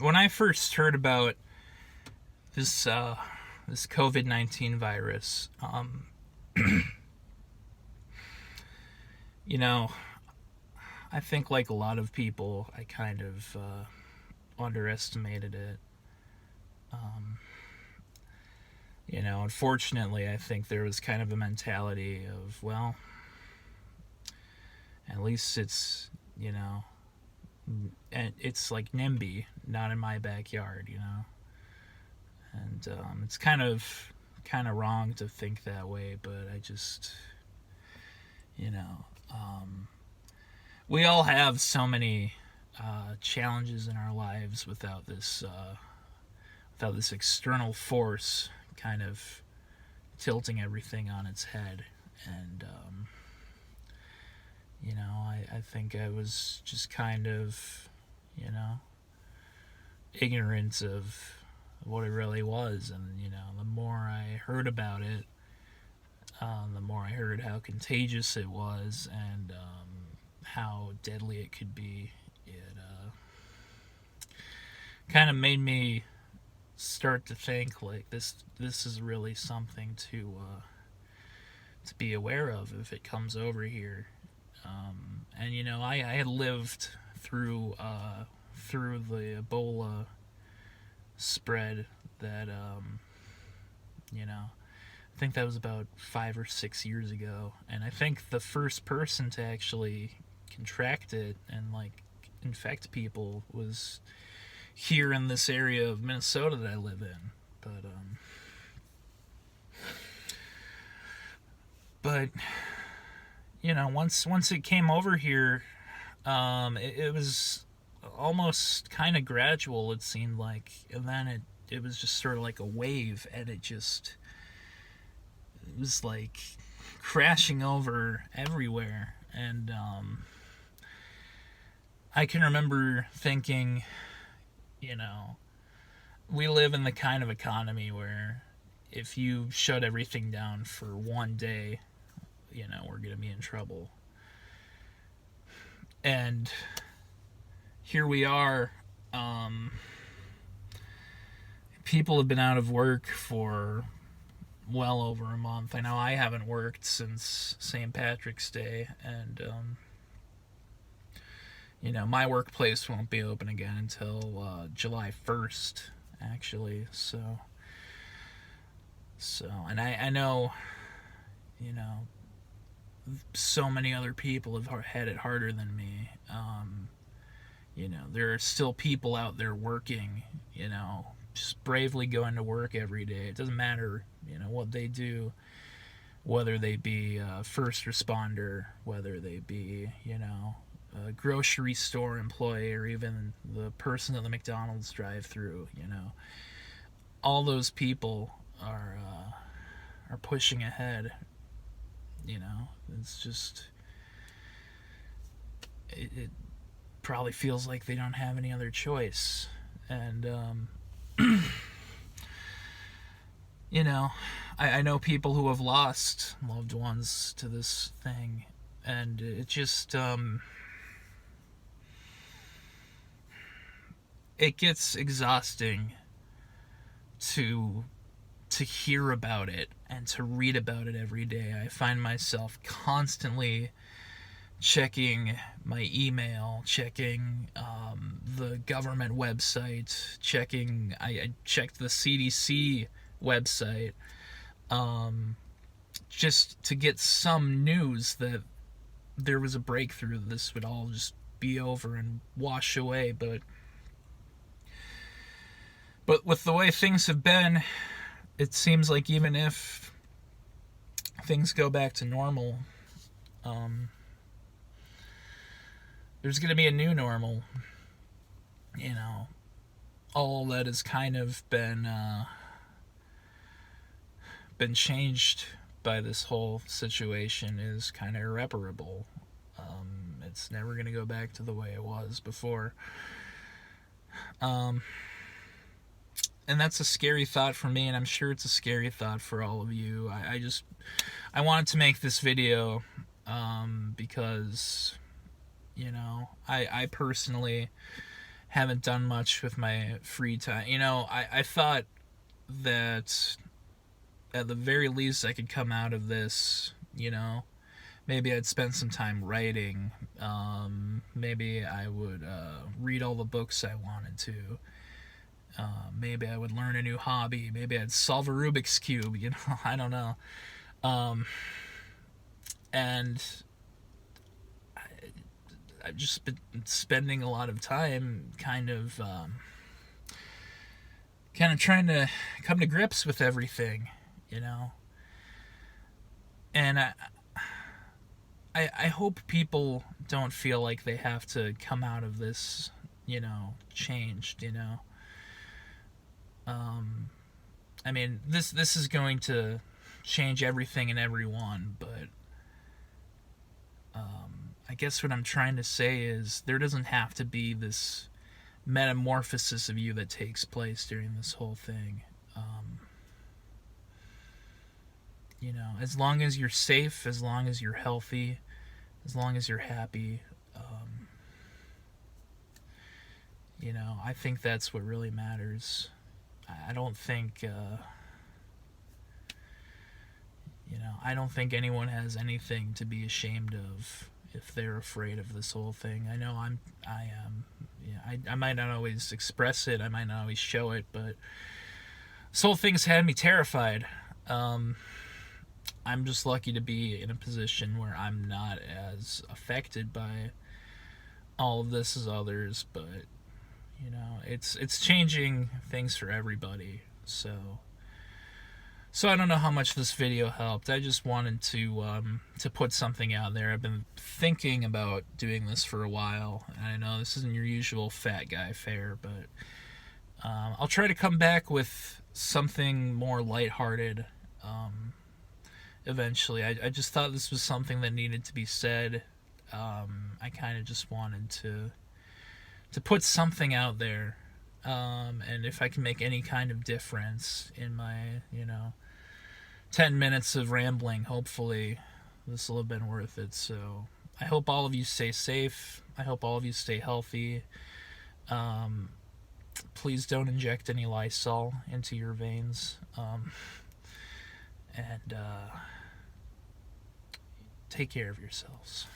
When I first heard about this COVID-19 virus, you know, I think like a lot of people, I kind of underestimated it. Um, Unfortunately, I think there was kind of a mentality of, well, at least it's like NIMBY, not in my backyard. And it's kind of wrong to think that way, but I just, you know, um, we all have so many challenges in our lives without this external force kind of tilting everything on its head. And I think I was just kind of, you know, ignorant of what it really was. And the more I heard about it, the more I heard how contagious it was, and how deadly it could be. It kind of made me start to think like this is really something to be aware of if it comes over here. And I had lived through the Ebola spread that I think that was about 5 or 6 years ago, and I think the first person to actually contract it and like infect people was here in this area of Minnesota that I live in. But once it came over here, it was almost kind of gradual. It seemed like, and then it was just sort of like a wave, and it was like crashing over everywhere. And I can remember thinking, we live in the kind of economy where if you shut everything down for one day, we're going to be in trouble. And here we are. People have been out of work for well over a month. I know I haven't worked since St. Patrick's Day, and my workplace won't be open again until July 1st, actually. And I know, so many other people have had it harder than me. There are still people out there working, just bravely going to work every day. It doesn't matter, what they do, whether they be a first responder, whether they be, a grocery store employee, or even the person at the McDonald's drive-through. All those people are pushing ahead. It's just it probably feels like they don't have any other choice. And I know people who have lost loved ones to this thing, and it just it gets exhausting to hear about it and to read about it every day. I find myself constantly checking my email, checking the government website, I checked the CDC website, just to get some news that there was a breakthrough, that this would all just be over and wash away. But with the way things have been, it seems like even if things go back to normal, there's going to be a new normal. All that has kind of been changed by this whole situation is kind of irreparable. It's never going to go back to the way it was before. And that's a scary thought for me, and I'm sure it's a scary thought for all of you. I wanted to make this video because, I personally haven't done much with my free time. I thought that at the very least I could come out of this, maybe I'd spend some time writing. Maybe I would read all the books I wanted to. Maybe I would learn a new hobby. Maybe I'd solve a Rubik's Cube, I don't know. And I've just been spending a lot of time kind of trying to come to grips with everything, and I hope people don't feel like they have to come out of this, changed, I mean, this is going to change everything and everyone, but I guess what I'm trying to say is there doesn't have to be this metamorphosis of you that takes place during this whole thing. As long as you're safe, as long as you're healthy, as long as you're happy, I think that's what really matters. I don't think, I don't think anyone has anything to be ashamed of if they're afraid of this whole thing. I know I am. Yeah, I might not always express it, I might not always show it, but this whole thing's had me terrified. I'm just lucky to be in a position where I'm not as affected by all of this as others, but it's changing things for everybody. So I don't know how much this video helped. I just wanted to put something out there. I've been thinking about doing this for a while, and I know this isn't your usual fat guy fare, but I'll try to come back with something more lighthearted eventually. I just thought this was something that needed to be said. I kind of just wanted to put something out there, and if I can make any kind of difference in my 10 minutes of rambling, hopefully this will have been worth it. So I hope all of you stay safe. I hope all of you stay healthy. Please don't inject any Lysol into your veins, and take care of yourselves.